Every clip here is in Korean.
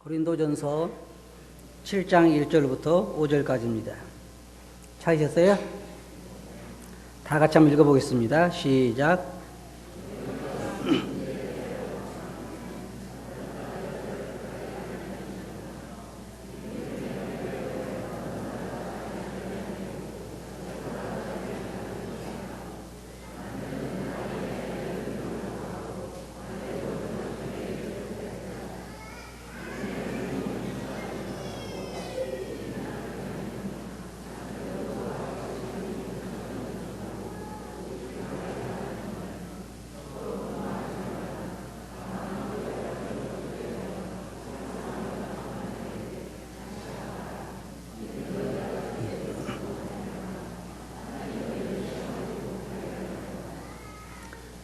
고린도전서 7장 1절부터 5절까지입니다. 찾으셨어요? 다 같이 한번 읽어보겠습니다. 시작.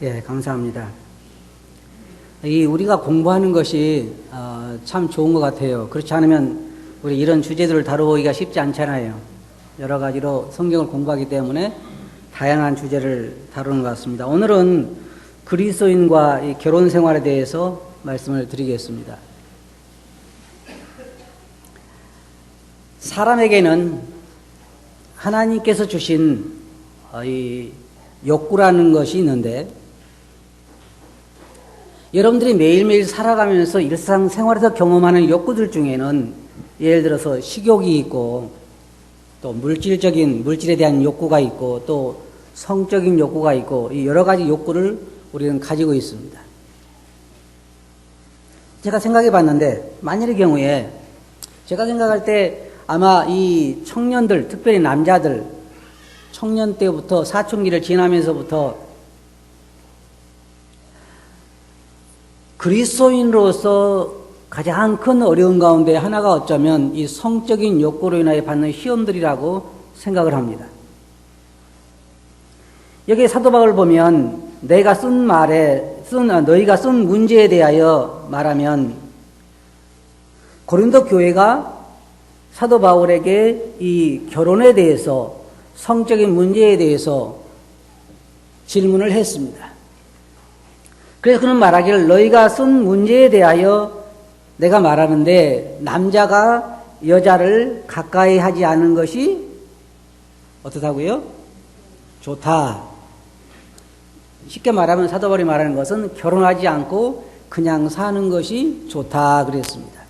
예, 감사합니다. 우리가 공부하는 것이 참 좋은 것 같아요. 그렇지 않으면 우리 이런 주제들을 다루기가 쉽지 않잖아요. 여러 가지로 성경을 공부하기 때문에 다양한 주제를 다루는 것 같습니다. 오늘은 그리스도인과 이 결혼 생활에 대해서 말씀을 드리겠습니다. 사람에게는 하나님께서 주신 이 욕구라는 것이 있는데, 여러분들이 매일매일 살아가면서 일상생활에서 경험하는 욕구들 중에는 예를 들어서 식욕이 있고, 또 물질에 대한 욕구가 있고, 또 성적인 욕구가 있고, 이 여러 가지 욕구를 우리는 가지고 있습니다. 제가 생각해 봤는데, 만일의 경우에 제가 생각할 때 아마 이 청년들, 특별히 남자들, 청년 때부터 사춘기를 지나면서부터 그리스도인으로서 가장 큰 어려움 가운데 하나가 어쩌면 이 성적인 욕구로 인하여 받는 시험들이라고 생각을 합니다. 여기 사도 바울을 보면 너희가 쓴 문제에 대하여 말하면, 고린도 교회가 사도 바울에게 이 결혼에 대해서, 성적인 문제에 대해서 질문을 했습니다. 그래서 그는 말하기를, 너희가 쓴 문제에 대하여 내가 말하는데 남자가 여자를 가까이 하지 않는 것이 어떻다고요? 좋다. 쉽게 말하면 사도 바울이 말하는 것은 결혼하지 않고 그냥 사는 것이 좋다 그랬습니다.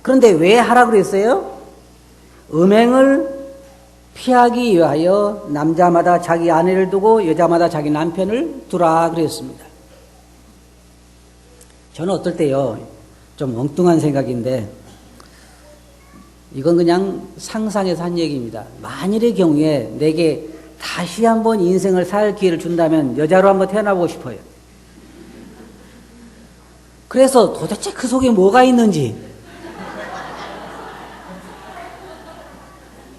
그런데 왜 하라 그랬어요? 음행을 피하기 위하여 남자마다 자기 아내를 두고 여자마다 자기 남편을 두라 그랬습니다. 저는 어떨 때요, 좀 엉뚱한 생각인데, 이건 그냥 상상해서 한 얘기입니다. 만일의 경우에 내게 다시 한번 인생을 살 기회를 준다면 여자로 한번 태어나보고 싶어요. 그래서 도대체 그 속에 뭐가 있는지,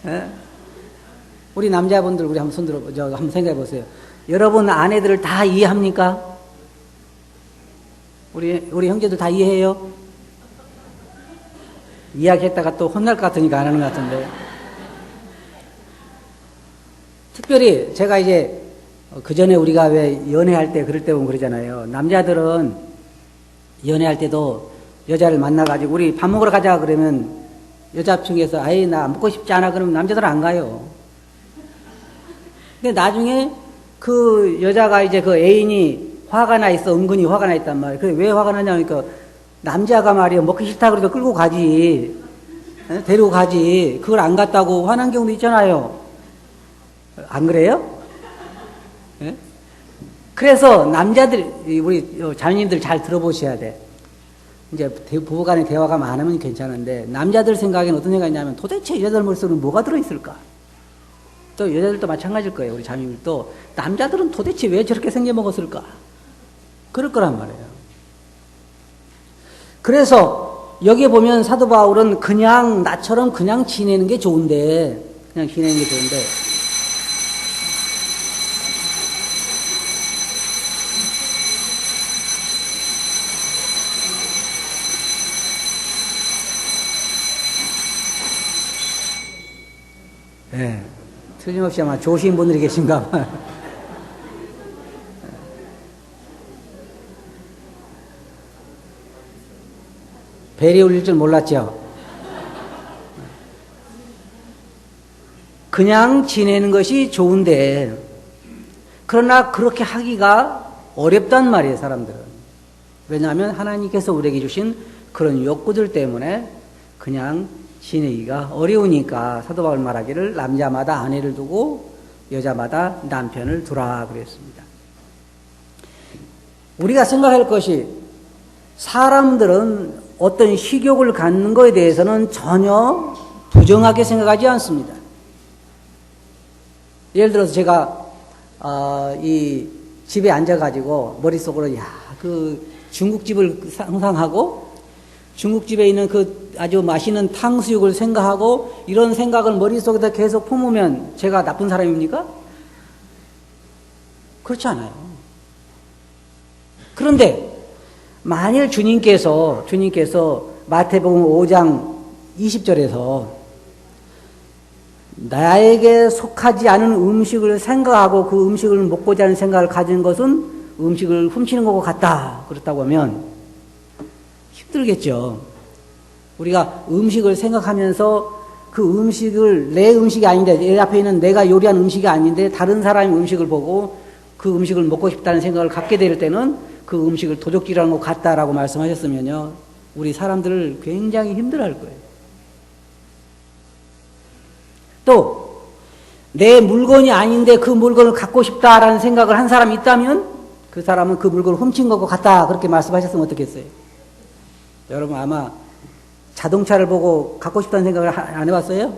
예? 우리 남자분들, 우리 한번 손들어, 한번 생각해 보세요. 여러분 아내들을 다 이해합니까? 우리 형제들 다 이해해요? 이야기했다가 또 혼날 것 같으니까 안 하는 것 같은데. 특별히 제가 이제 그 전에 우리가 왜 연애할 때 그럴 때 보면 그러잖아요. 남자들은 연애할 때도 여자를 만나가지고 우리 밥 먹으러 가자 그러면 여자 중에서 아이 나 먹고 싶지 않아 그러면 남자들은 안 가요. 근데 나중에 그 여자가 이제 그 애인이 화가 나 있어, 은근히 화가 나 있단 말이에요. 그래 왜 화가 나냐니까 남자가 말이야 먹기 싫다 그래도 끌고 가지, 데리고 가지, 그걸 안 갔다고 화난 경우도 있잖아요. 안 그래요? 네? 그래서 남자들, 우리 자녀님들 잘 들어보셔야 돼. 이제 부부간의 대화가 많으면 괜찮은데, 남자들 생각에는 어떤 생각이냐면 도대체 여자들 머릿속에 뭐가 들어있을까? 또 여자들도 마찬가지일 거예요. 우리 자녀들도 남자들은 도대체 왜 저렇게 생겨먹었을까? 그럴 거란 말이에요. 그래서 여기 보면 사도 바울은 그냥 나처럼 그냥 지내는 게 좋은데, 네, 틀림없이 아마 좋으신 분들이 계신가 봐요. 벨이 울릴 줄 몰랐죠. 그냥 지내는 것이 좋은데, 그러나 그렇게 하기가 어렵단 말이에요, 사람들은. 왜냐하면 하나님께서 우리에게 주신 그런 욕구들 때문에 그냥 지내기가 어려우니까 사도 바울 말하기를 남자마다 아내를 두고 여자마다 남편을 두라 그랬습니다. 우리가 생각할 것이, 사람들은 어떤 식욕을 갖는 것에 대해서는 전혀 부정하게 생각하지 않습니다. 예를 들어서 제가 이 집에 앉아가지고 머릿속으로 그 중국집을 상상하고 중국집에 있는 그 아주 맛있는 탕수육을 생각하고 이런 생각을 머릿속에다 계속 품으면 제가 나쁜 사람입니까? 그렇지 않아요. 그런데 만일 주님께서 마태복음 5장 20절에서 나에게 속하지 않은 음식을 생각하고 그 음식을 먹고자 하는 생각을 가진 것은 음식을 훔치는 것과 같다. 그렇다고 하면 힘들겠죠. 우리가 음식을 생각하면서 그 음식을 내 음식이 아닌데, 내 앞에 있는 내가 요리한 음식이 아닌데 다른 사람의 음식을 보고 그 음식을 먹고 싶다는 생각을 갖게 될 때는 그 음식을 도적질하는 것 같다라고 말씀하셨으면요, 우리 사람들을 굉장히 힘들어할 거예요. 또 내 물건이 아닌데 그 물건을 갖고 싶다라는 생각을 한 사람이 있다면 그 사람은 그 물건을 훔친 것 같다, 그렇게 말씀하셨으면 어떻겠어요? 여러분 아마 자동차를 보고 갖고 싶다는 생각을 안 해봤어요?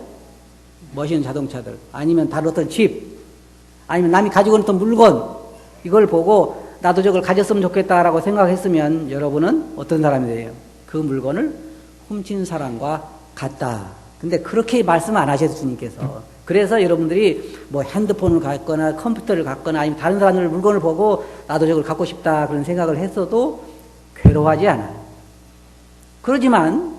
멋있는 자동차들, 아니면 다른 어떤 집, 아니면 남이 가지고 있는 물건, 이걸 보고 나도 저걸 가졌으면 좋겠다라고 생각했으면 여러분은 어떤 사람이 돼요? 그 물건을 훔친 사람과 같다. 근데 그렇게 말씀 안 하셔서 주님께서. 그래서 여러분들이 뭐 핸드폰을 갖거나 컴퓨터를 갖거나 아니면 다른 사람들 물건을 보고 나도 저걸 갖고 싶다 그런 생각을 했어도 괴로워하지 않아요. 그렇지만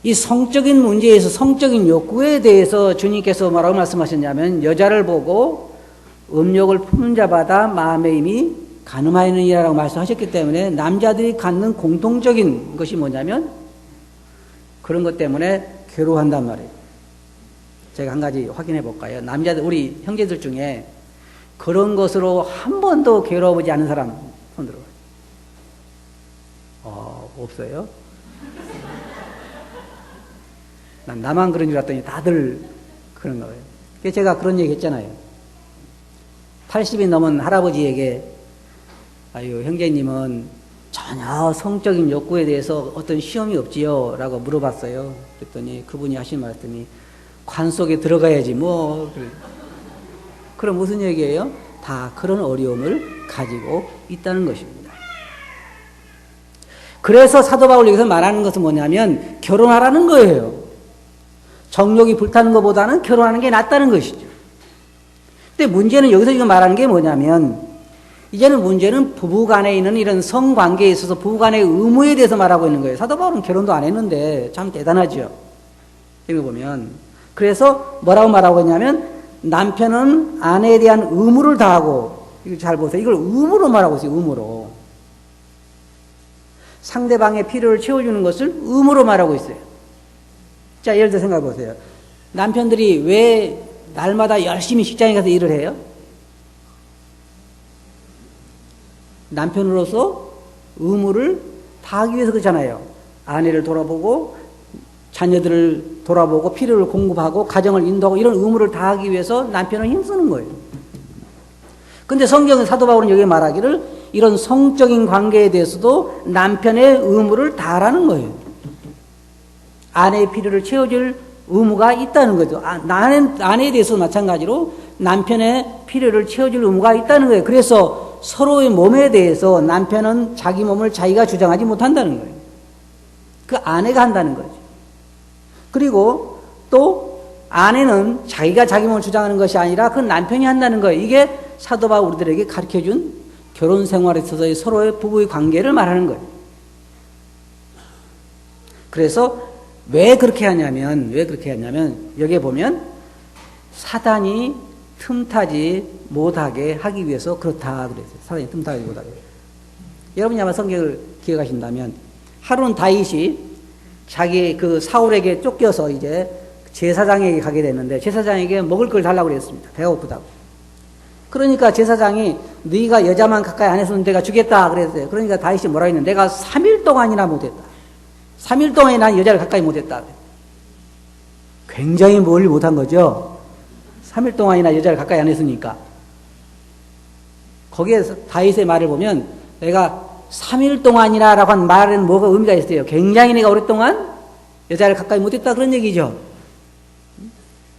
이 성적인 문제에서, 성적인 욕구에 대해서 주님께서 뭐라고 말씀하셨냐면, 여자를 보고 음욕을 품는 자마다 마음의 힘이 가늠하느니라라고 말씀하셨기 때문에 남자들이 갖는 공통적인 것이 뭐냐면 그런 것 때문에 괴로워한단 말이에요. 제가 한 가지 확인해 볼까요? 남자들, 우리 형제들 중에 그런 것으로 한 번도 괴로워보지 않은 사람 손 들어봐요. 없어요? 난 나만 그런 줄 알았더니 다들 그런가 봐요. 그래서 제가 그런 얘기 했잖아요. 80이 넘은 할아버지에게, 아유, 형제님은 전혀 성적인 욕구에 대해서 어떤 시험이 없지요? 라고 물어봤어요. 그랬더니 그분이 하신 말씀이, 관 속에 들어가야지 뭐. 그럼 무슨 얘기예요? 다 그런 어려움을 가지고 있다는 것입니다. 그래서 사도 바울 여기서 말하는 것은 뭐냐면 결혼하라는 거예요. 정욕이 불타는 것보다는 결혼하는 게 낫다는 것이죠. 근데 문제는 여기서 지금 말하는 게 뭐냐면, 이제는 문제는 부부간에 있는 이런 성관계에 있어서 부부간의 의무에 대해서 말하고 있는 거예요. 사도 바울은 결혼도 안 했는데 참 대단하죠. 여기 보면. 그래서 뭐라고 말하고 있냐면, 남편은 아내에 대한 의무를 다하고, 이거 잘 보세요. 이걸 의무로 말하고 있어요. 의무로. 상대방의 필요를 채워주는 것을 의무로 말하고 있어요. 자, 예를 들어 생각해 보세요. 남편들이 왜 날마다 열심히 직장에 가서 일을 해요? 남편으로서 의무를 다하기 위해서 그렇잖아요. 아내를 돌아보고 자녀들을 돌아보고 필요를 공급하고 가정을 인도하고 이런 의무를 다하기 위해서 남편을 힘쓰는 거예요. 근데 성경의 사도 바울은 여기 말하기를 이런 성적인 관계에 대해서도 남편의 의무를 다하라는 거예요. 아내의 필요를 채워줄 의무가 있다는 거죠. 아내에 대해서 마찬가지로 남편의 필요를 채워줄 의무가 있다는 거예요. 그래서 서로의 몸에 대해서 남편은 자기 몸을 자기가 주장하지 못한다는 거예요. 그 아내가 한다는 거죠. 그리고 또 아내는 자기가 자기 몸을 주장하는 것이 아니라 그 남편이 한다는 거예요. 이게 사도 바울 우리들에게 가르쳐준 결혼 생활에 있어서의 서로의 부부의 관계를 말하는 거예요. 그래서 왜 그렇게 하냐면 여기에 보면 사단이 틈타지 못하게 하기 위해서 그렇다 그랬어요. 사단이 틈타지 못하게. 여러분이 아마 성경을 기억하신다면 하루는 다윗이 자기 그 사울에게 쫓겨서 이제 제사장에게 가게 됐는데 제사장에게 먹을 걸 달라고 그랬습니다. 배가 고프다고. 그러니까 제사장이 네가 여자만 가까이 안 했으면 내가 주겠다 그랬어요. 그러니까 다윗이 뭐라 했는데 내가 3일 동안이나 못했다. 3일 동안에 난 여자를 가까이 못했다. 굉장히 멀리 못한 거죠. 3일 동안이나 여자를 가까이 안 했으니까. 거기에서 다윗의 말을 보면 내가 3일 동안이라고 한 말은 뭐가 의미가 있어요. 굉장히 내가 오랫동안 여자를 가까이 못했다 그런 얘기죠.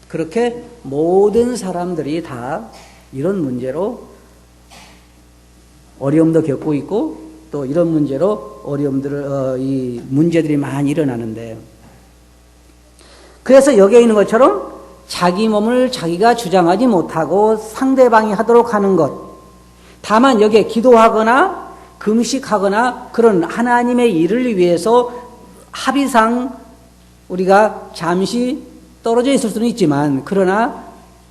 그렇게 모든 사람들이 다 이런 문제로 어려움도 겪고 있고 또 이런 문제로 이 문제들이 많이 일어나는데 그래서 여기에 있는 것처럼 자기 몸을 자기가 주장하지 못하고 상대방이 하도록 하는 것 다만 여기에 기도하거나 금식하거나 그런 하나님의 일을 위해서 합의상 우리가 잠시 떨어져 있을 수는 있지만 그러나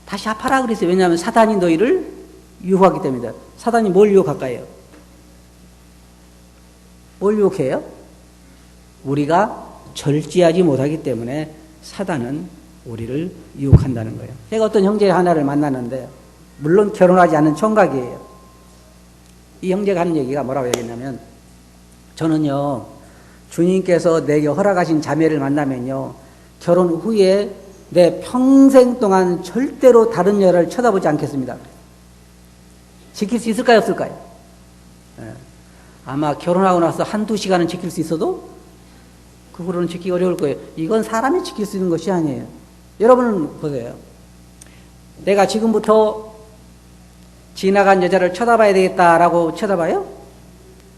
다시 합하라 그랬어요. 왜냐하면 사단이 너희를 유혹하기 때문이다. 사단이 뭘 유혹할까요? 뭘 유혹해요? 우리가 절제하지 못하기 때문에 사단은 우리를 유혹한다는 거예요. 제가 어떤 형제 하나를 만났는데 물론 결혼하지 않은 총각이에요. 이 형제가 하는 얘기가 뭐라고 얘기했냐면 저는요 주님께서 내게 허락하신 자매를 만나면요 결혼 후에 내 평생 동안 절대로 다른 여자를 쳐다보지 않겠습니다. 지킬 수 있을까요 없을까요? 네. 아마 결혼하고 나서 한두 시간은 지킬 수 있어도 그 후로는 지키기 어려울 거예요. 이건 사람이 지킬 수 있는 것이 아니에요. 여러분은 보세요. 내가 지금부터 지나간 여자를 쳐다봐야 되겠다라고 쳐다봐요?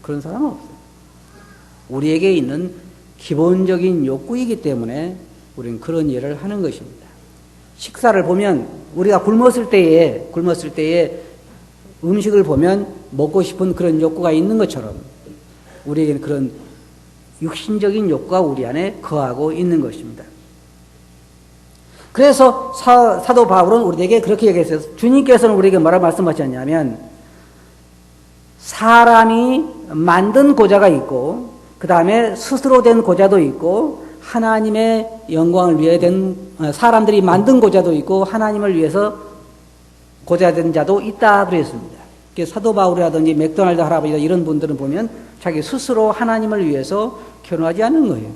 그런 사람은 없어요. 우리에게 있는 기본적인 욕구이기 때문에 우리는 그런 일을 하는 것입니다. 식사를 보면 우리가 굶었을 때에 음식을 보면 먹고 싶은 그런 욕구가 있는 것처럼 우리에게는 그런 육신적인 욕구가 우리 안에 거하고 있는 것입니다. 그래서 사도 바울은 우리에게 그렇게 얘기했어요. 주님께서는 우리에게 뭐라고 말씀하셨냐면 사람이 만든 고자가 있고 그 다음에 스스로 된 고자도 있고 하나님의 영광을 위해 된 사람들이 만든 고자도 있고 하나님을 위해서 고자된 자도 있다 그랬습니다. 사도 바울이라든지 맥도날드 할아버지나 이런 분들은 보면 자기 스스로 하나님을 위해서 결혼하지 않는 거예요.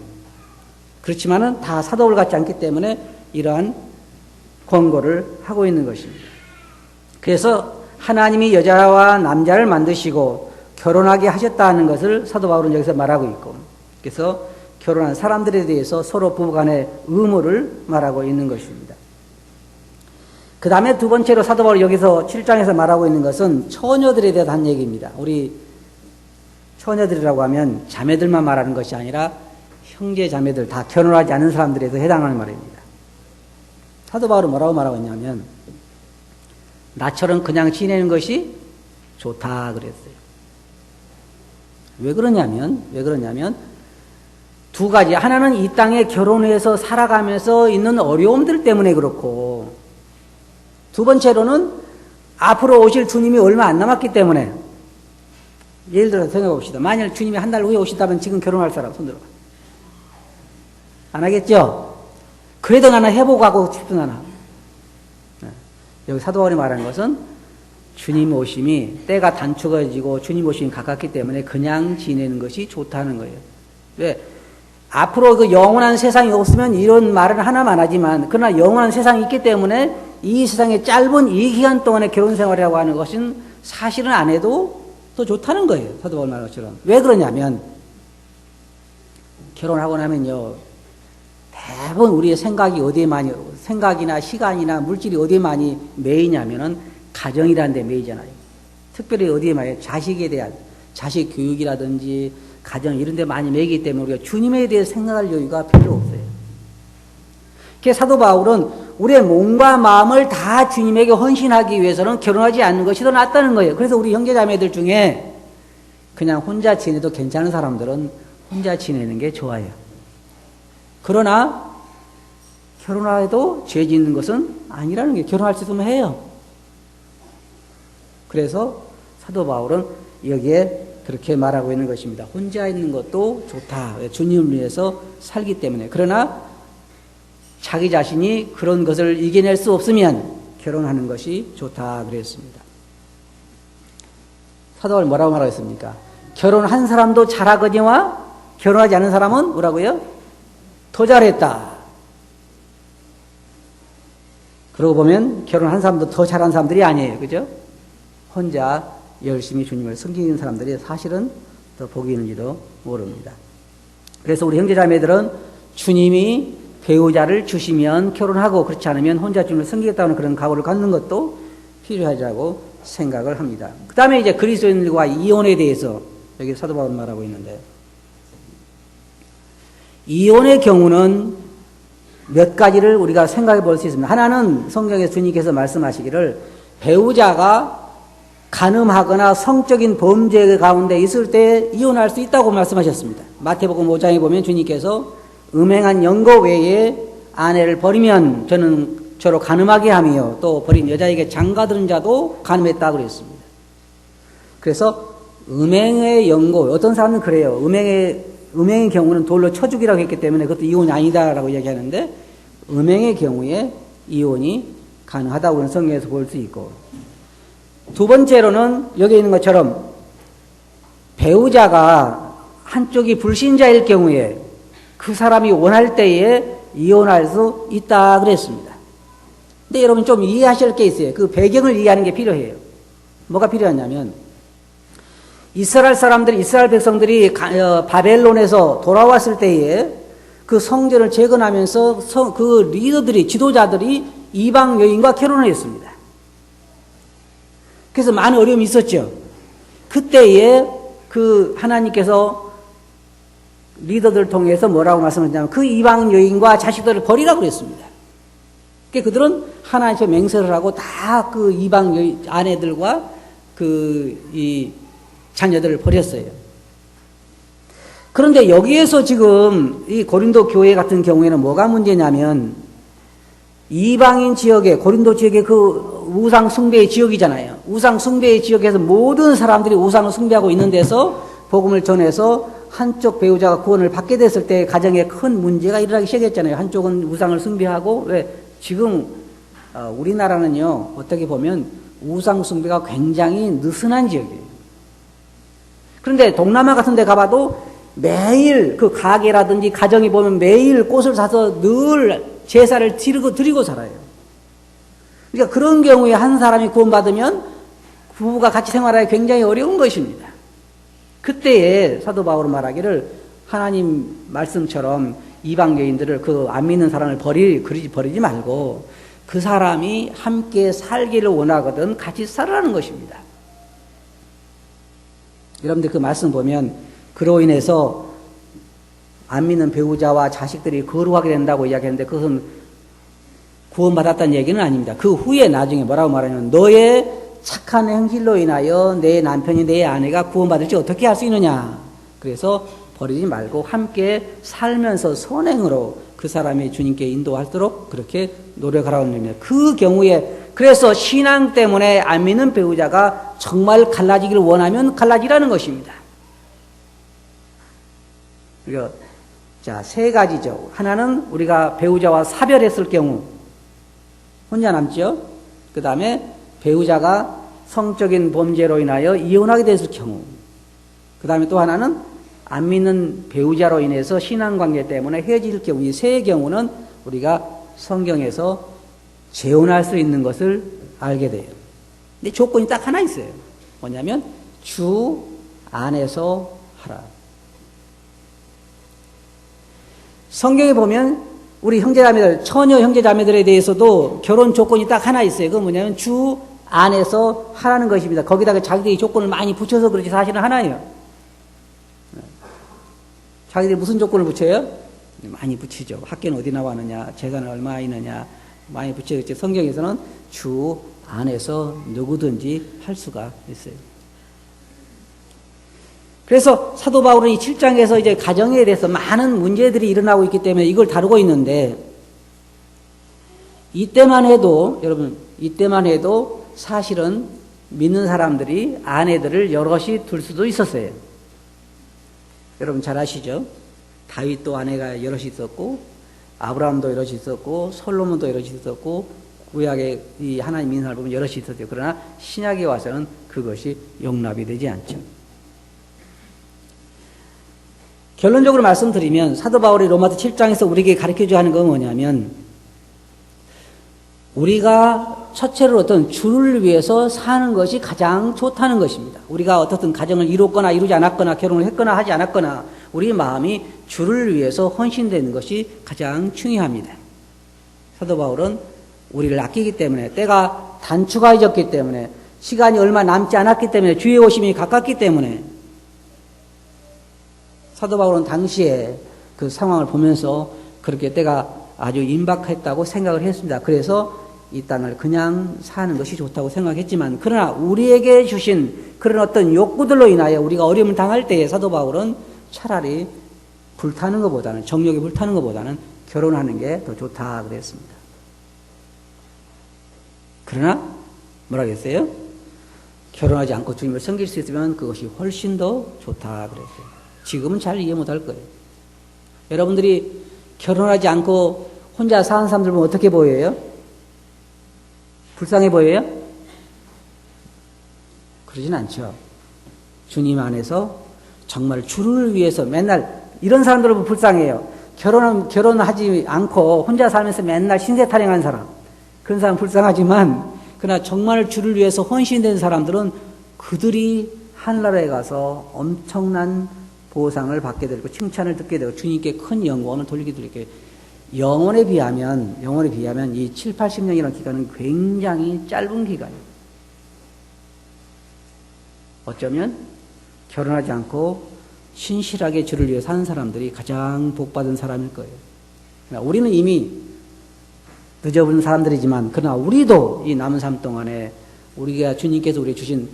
그렇지만은 다 사도를 갖지 않기 때문에 이러한 권고를 하고 있는 것입니다. 그래서 하나님이 여자와 남자를 만드시고 결혼하게 하셨다는 것을 사도 바울은 여기서 말하고 있고 그래서 결혼한 사람들에 대해서 서로 부부간의 의무를 말하고 있는 것입니다. 그 다음에 두 번째로 사도 바울이 여기서 7장에서 말하고 있는 것은 처녀들에 대한 얘기입니다. 우리 처녀들이라고 하면 자매들만 말하는 것이 아니라 형제 자매들 다 결혼하지 않은 사람들에 대해서 해당하는 말입니다. 사도 바울은 뭐라고 말하고 있냐면 나처럼 그냥 지내는 것이 좋다 그랬어요. 왜 그러냐면 두 가지. 하나는 이 땅에 결혼해서 살아가면서 있는 어려움들 때문에 그렇고 두 번째로는 앞으로 오실 주님이 얼마 안 남았기 때문에 예를 들어서 생각해 봅시다. 만일 주님이 한 달 후에 오신다면 지금 결혼할 사람 손 들어봐. 안 하겠죠? 그래도 나는 해보고 하고 싶은 하나. 여기 사도 바울이 말하는 것은 주님 오심이 때가 단축해지고 주님 오심이 가깝기 때문에 그냥 지내는 것이 좋다는 거예요. 왜? 앞으로 그 영원한 세상이 없으면 이런 말은 하나만 하지만 그러나 영원한 세상이 있기 때문에 이 세상의 짧은 이 기간 동안의 결혼 생활이라고 하는 것은 사실은 안 해도 더 좋다는 거예요. 사도 바울 말한 것처럼. 왜 그러냐면 결혼하고 나면요. 대부분 우리의 생각이나 시간이나 물질이 어디에 많이 매이냐면은 가정이라는 데 매이잖아요. 특별히 어디에 많이 자식에 대한 자식 교육이라든지 가정 이런 데 많이 매이기 때문에 우리가 주님에 대해 생각할 여유가 별로 없어요. 그래서 사도 바울은 우리의 몸과 마음을 다 주님에게 헌신하기 위해서는 결혼하지 않는 것이 더 낫다는 거예요. 그래서 우리 형제자매들 중에 그냥 혼자 지내도 괜찮은 사람들은 혼자 지내는 게 좋아요. 그러나 결혼해도 죄 짓는 것은 아니라는 게 결혼할 수 있으면 해요. 그래서 사도 바울은 여기에 그렇게 말하고 있는 것입니다. 혼자 있는 것도 좋다. 주님을 위해서 살기 때문에. 그러나 자기 자신이 그런 것을 이겨낼 수 없으면 결혼하는 것이 좋다 그랬습니다. 사도 바울은 뭐라고 말하겠습니까? 결혼한 사람도 잘하거니와 결혼하지 않은 사람은 뭐라고요? 더 잘했다. 그러고 보면 결혼한 사람도 더 잘한 사람들이 아니에요. 그죠? 혼자 열심히 주님을 섬기는 사람들이 사실은 더 복이 있는지도 모릅니다. 그래서 우리 형제자매들은 주님이 배우자를 주시면 결혼하고 그렇지 않으면 혼자 주님을 섬기겠다는 그런 각오를 갖는 것도 필요하다고 생각을 합니다. 그 다음에 이제 그리스도인들과 이혼에 대해서 여기 사도 바울은 말하고 있는데, 이혼의 경우는 몇 가지를 우리가 생각해 볼 수 있습니다. 하나는 성경에서 주님께서 말씀하시기를 배우자가 간음하거나 성적인 범죄 가운데 있을 때 이혼할 수 있다고 말씀하셨습니다. 마태복음 5장에 보면 주님께서 음행한 영거 외에 아내를 버리면 저로 간음하게 하며 또 버린 여자에게 장가드는 자도 간음했다고 그랬습니다. 그래서 음행의 영고, 어떤 사람은 그래요. 음행의 경우는 돌로 쳐 죽이라고 했기 때문에 그것도 이혼이 아니다라고 이야기하는데, 음행의 경우에 이혼이 가능하다고 성경에서 볼 수 있고, 두 번째로는 여기 있는 것처럼 배우자가 한쪽이 불신자일 경우에 그 사람이 원할 때에 이혼할 수 있다 그랬습니다. 근데 여러분 좀 이해하실 게 있어요. 그 배경을 이해하는 게 필요해요. 뭐가 필요하냐면, 이스라엘 백성들이 바벨론에서 돌아왔을 때에 그 성전을 재건하면서 그 리더들이, 지도자들이 이방 여인과 결혼을 했습니다. 그래서 많은 어려움이 있었죠. 그때에 그 하나님께서 리더들을 통해서 뭐라고 말씀하셨냐면 그 이방 여인과 자식들을 버리라고 그랬습니다. 그러니까 그들은 하나님께 맹세를 하고 다 그 이방 여인 아내들과 이 자녀들을 버렸어요. 그런데 여기에서 지금 이 고린도 교회 같은 경우에는 뭐가 문제냐면, 이방인 지역에, 고린도 지역에 그 우상 숭배의 지역이잖아요. 우상 숭배의 지역에서 모든 사람들이 우상을 숭배하고 있는 데서 복음을 전해서 한쪽 배우자가 구원을 받게 됐을 때 가정에 큰 문제가 일어나기 시작했잖아요. 한쪽은 우상을 숭배하고, 왜 지금 우리나라는요, 어떻게 보면 우상 숭배가 굉장히 느슨한 지역이에요. 그런데 동남아 같은 데 가봐도 매일 그 가게라든지 가정이 보면 매일 꽃을 사서 늘 제사를 드리고 살아요. 그러니까 그런 경우에 한 사람이 구원받으면 부부가 같이 생활하기 굉장히 어려운 것입니다. 그때에 사도 바울은 말하기를 하나님 말씀처럼 이방 여인들을 그 안 믿는 사람을 버리지 말고 그 사람이 함께 살기를 원하거든 같이 살으라는 것입니다. 여러분들 그 말씀 보면 그로 인해서 안 믿는 배우자와 자식들이 거룩하게 된다고 이야기하는데 그것은 구원받았다는 얘기는 아닙니다. 그 후에 나중에 뭐라고 말하냐면 너의 착한 행실로 인하여 내 남편이 내 아내가 구원받을지 어떻게 할 수 있느냐. 그래서 버리지 말고 함께 살면서 선행으로 그 사람이 주님께 인도하도록 그렇게 노력하라고 합니다. 그 경우에 그래서 신앙 때문에 안 믿는 배우자가 정말 갈라지기를 원하면 갈라지라는 것입니다. 그리고 자, 세 가지죠. 하나는 우리가 배우자와 사별했을 경우 혼자 남죠. 그 다음에 배우자가 성적인 범죄로 인하여 이혼하게 됐을 경우, 그 다음에 또 하나는 안 믿는 배우자로 인해서 신앙관계 때문에 헤어질 경우, 이 세 경우는 우리가 성경에서 재혼할 수 있는 것을 알게 돼요. 근데 조건이 딱 하나 있어요. 뭐냐면 주 안에서 하라. 성경에 보면 우리 형제자매들, 처녀 형제자매들에 대해서도 결혼 조건이 딱 하나 있어요. 그건 뭐냐면 주 안에서 하라는 것입니다. 거기다가 자기들이 조건을 많이 붙여서 그렇지 사실은 하나예요. 자기들이 무슨 조건을 붙여요? 많이 붙이죠. 학교는 어디 나왔느냐, 재산은 얼마 있느냐, 많이 붙여졌지. 성경에서는 주 안에서 누구든지 할 수가 있어요. 그래서 사도 바울은 이 7장에서 이제 가정에 대해서 많은 문제들이 일어나고 있기 때문에 이걸 다루고 있는데, 이때만 해도, 여러분, 이때만 해도 사실은 믿는 사람들이 아내들을 여럿이 둘 수도 있었어요. 여러분 잘 아시죠? 다윗도 아내가 여럿이 있었고, 아브라함도 여럿이 있었고, 솔로몬도 여럿이 있었고, 구약의 이 하나님 인사를 보면 여럿이 있었어요. 그러나 신약에 와서는 그것이 용납이 되지 않죠. 결론적으로 말씀드리면 사도 바울이 로마서 7장에서 우리에게 가르쳐줘야 하는 건 뭐냐면, 우리가 첫째로 어떤 주를 위해서 사는 것이 가장 좋다는 것입니다. 우리가 어떻든 가정을 이뤘거나 이루지 않았거나 결혼을 했거나 하지 않았거나 우리 마음이 주를 위해서 헌신되는 것이 가장 중요합니다. 사도 바울은 우리를 아끼기 때문에, 때가 단축해졌기 때문에, 시간이 얼마 남지 않았기 때문에, 주의 오심이 가깝기 때문에, 사도 바울은 당시에 그 상황을 보면서 그렇게 때가 아주 임박했다고 생각을 했습니다. 그래서 이 땅을 그냥 사는 것이 좋다고 생각했지만, 그러나 우리에게 주신 그런 어떤 욕구들로 인하여 우리가 어려움을 당할 때에 사도 바울은 차라리 불타는 것보다는, 정욕에 불타는 것보다는 결혼하는 게 더 좋다 그랬습니다. 그러나 뭐라고 했어요? 결혼하지 않고 주님을 섬길 수 있으면 그것이 훨씬 더 좋다 그랬어요. 지금은 잘 이해 못할 거예요. 여러분들이 결혼하지 않고 혼자 사는 사람들 보면 어떻게 보여요? 불쌍해 보여요? 그러진 않죠. 주님 안에서 정말 주를 위해서 맨날, 이런 사람들은 보면 불쌍해요. 결혼하지 않고 혼자 살면서 맨날 신세 타령하는 사람, 그런 사람 불쌍하지만, 그러나 정말 주를 위해서 헌신된 사람들은 그들이 하늘나라에 가서 엄청난 보상을 받게 되고 칭찬을 듣게 되고 주님께 큰 영광을 돌리게 되고, 영혼에 비하면 이 7, 80년이라는 기간은 굉장히 짧은 기간이에요. 어쩌면 결혼하지 않고 신실하게 주를 위해 사는 사람들이 가장 복받은 사람일 거예요. 그러니까 우리는 이미 늦어버린 사람들이지만, 그러나 우리도 이 남은 삶 동안에 우리가 주님께서 우리에게 주신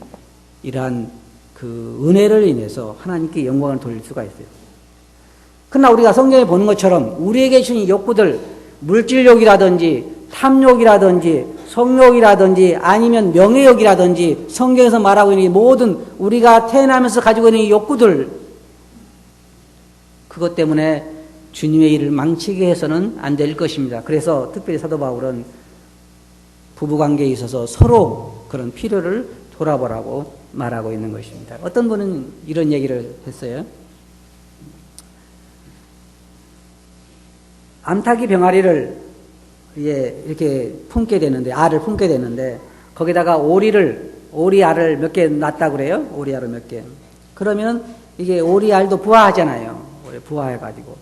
이러한 그 은혜를 인해서 하나님께 영광을 돌릴 수가 있어요. 그러나 우리가 성경에 보는 것처럼 우리에게 주신 욕구들, 물질욕이라든지 탐욕이라든지 성욕이라든지 아니면 명예욕이라든지 성경에서 말하고 있는 이 모든 우리가 태어나면서 가지고 있는 이 욕구들, 그것 때문에 주님의 일을 망치게 해서는 안 될 것입니다. 그래서 특별히 사도 바울은 부부관계에 있어서 서로 그런 필요를 돌아보라고 말하고 있는 것입니다. 어떤 분은 이런 얘기를 했어요. 암탉이 병아리를 이렇게 품게 되는데, 알을 품게 되는데, 거기다가 오리 알을 몇 개 낳았다 그래요? 오리 알을 몇 개. 그러면 이게 오리 알도 부화하잖아요. 부화해가지고.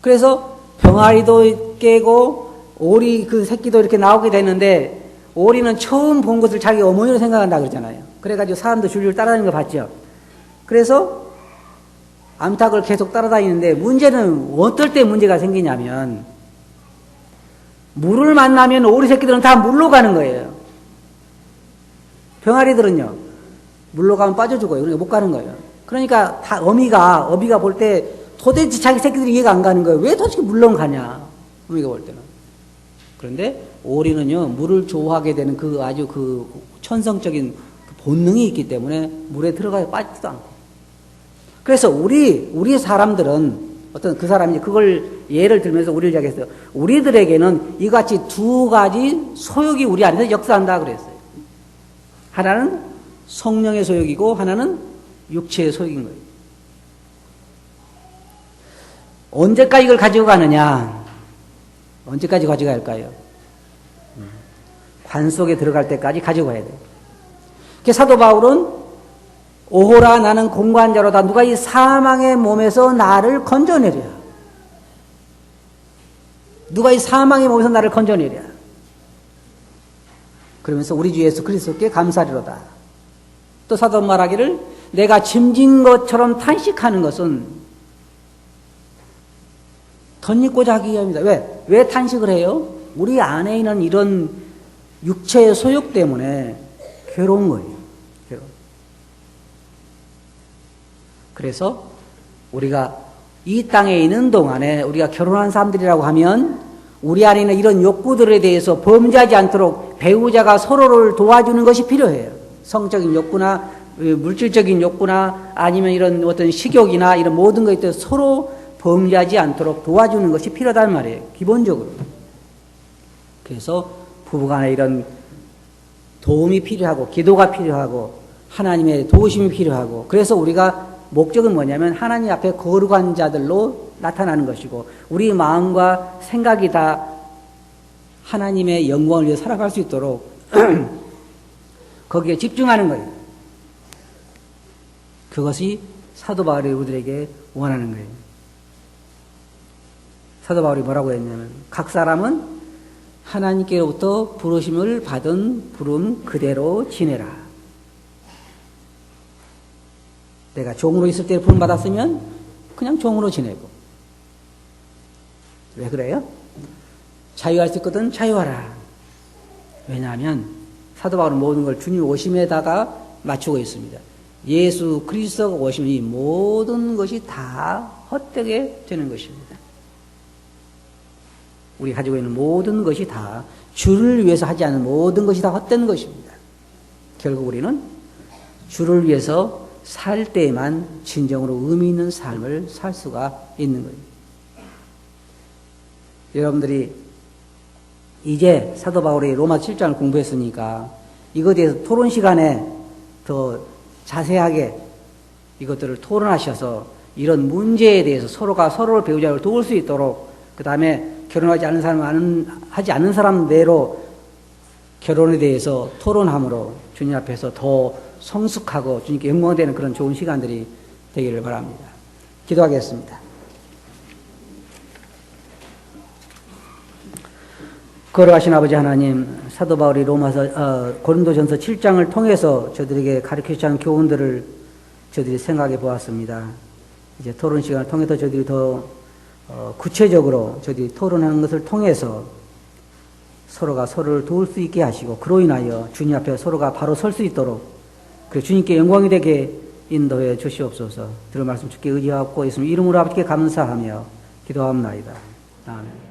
그래서 병아리도 깨고, 오리 그 새끼도 이렇게 나오게 되는데, 오리는 처음 본 것을 자기 어머니로 생각한다 그러잖아요. 그래가지고 사람도 줄줄 따라다니는 거 봤죠. 그래서 암탉을 계속 따라다니는데, 문제는 어떨 때 문제가 생기냐면, 물을 만나면 오리 새끼들은 다 물로 가는 거예요. 병아리들은요, 물로 가면 빠져 죽어요. 그러니까 못 가는 거예요. 그러니까 다 어미가 볼 때 도대체 자기 새끼들이 이해가 안 가는 거예요. 왜 도대체 물로 가냐, 어미가 볼 때는. 그런데 오리는요, 물을 좋아하게 되는 그 아주 그 천성적인 본능이 있기 때문에 물에 들어가서 빠지지도 않고. 그래서 우리 사람들은, 어떤 그 사람이 그걸 예를 들면서 우리를 이야기했어요. 우리들에게는 이같이 두 가지 소욕이 우리 안에서 역사한다 그랬어요. 하나는 성령의 소욕이고 하나는 육체의 소욕인 거예요. 언제까지 이걸 가지고 가느냐? 언제까지 가지고 갈까요? 관 속에 들어갈 때까지 가지고 가야 돼요. 사도 바울은 오호라 나는 공관자로다. 누가 이 사망의 몸에서 나를 건져내랴. 누가 이 사망의 몸에서 나를 건져내랴. 그러면서 우리 주 예수 그리스도께 감사리로다. 또 사도 말하기를 내가 짐진 것처럼 탄식하는 것은 덧입고자 하기 위함이다. 왜 탄식을 해요? 우리 안에 있는 이런 육체의 소욕 때문에 괴로운 거예요. 그래서 우리가 이 땅에 있는 동안에 우리가 결혼한 사람들이라고 하면 우리 안에 있는 이런 욕구들에 대해서 범죄하지 않도록 배우자가 서로를 도와주는 것이 필요해요. 성적인 욕구나 물질적인 욕구나 아니면 이런 어떤 식욕이나 이런 모든 것에 대해서 서로 범죄하지 않도록 도와주는 것이 필요하단 말이에요. 기본적으로. 그래서 부부간에 이런 도움이 필요하고 기도가 필요하고 하나님의 도우심이 필요하고 그래서 우리가 목적은 뭐냐면 하나님 앞에 거룩한 자들로 나타나는 것이고 우리 마음과 생각이 다 하나님의 영광을 위해 살아갈 수 있도록 거기에 집중하는 거예요. 그것이 사도 바울이 우리들에게 원하는 거예요. 사도 바울이 뭐라고 했냐면 각 사람은 하나님께로부터 부르심을 받은 부름 그대로 지내라. 내가 종으로 있을 때 부름 받았으면 그냥 종으로 지내고. 왜 그래요? 자유할 수 있거든 자유하라. 왜냐하면 사도 바울은 모든 걸 주님 오심에다가 맞추고 있습니다. 예수 그리스도가 오시면 이 모든 것이 다 헛되게 되는 것입니다. 우리 가지고 있는 모든 것이 다 주를 위해서 하지 않은 모든 것이 다 헛된 것입니다. 결국 우리는 주를 위해서 살 때에만 진정으로 의미 있는 삶을 살 수가 있는 거예요. 여러분들이 이제 사도 바울의 로마 7장을 공부했으니까 이것에 대해서 토론 시간에 더 자세하게 이것들을 토론하셔서 이런 문제에 대해서 서로가 서로를 배우자를 도울 수 있도록 그 다음에 결혼하지 않은 사람은 하지 않는 사람대로 결혼에 대해서 토론함으로 주님 앞에서 더 성숙하고 주님께 영광되는 그런 좋은 시간들이 되기를 바랍니다. 기도하겠습니다. 거룩하신 아버지 하나님, 사도 바울이 고린도전서 7장을 통해서 저들에게 가르치지 않은 교훈들을 저들이 생각해 보았습니다. 이제 토론 시간을 통해서 저들이 더 구체적으로 저들이 토론하는 것을 통해서 서로가 서로를 도울 수 있게 하시고 그로 인하여 주님 앞에 서로가 바로 설 수 있도록 그 주님께 영광이 되게 인도해 주시옵소서. 들은 말씀 주께 의지하고 있으면 이름으로 아버지께 감사하며 기도합나이다. 아멘.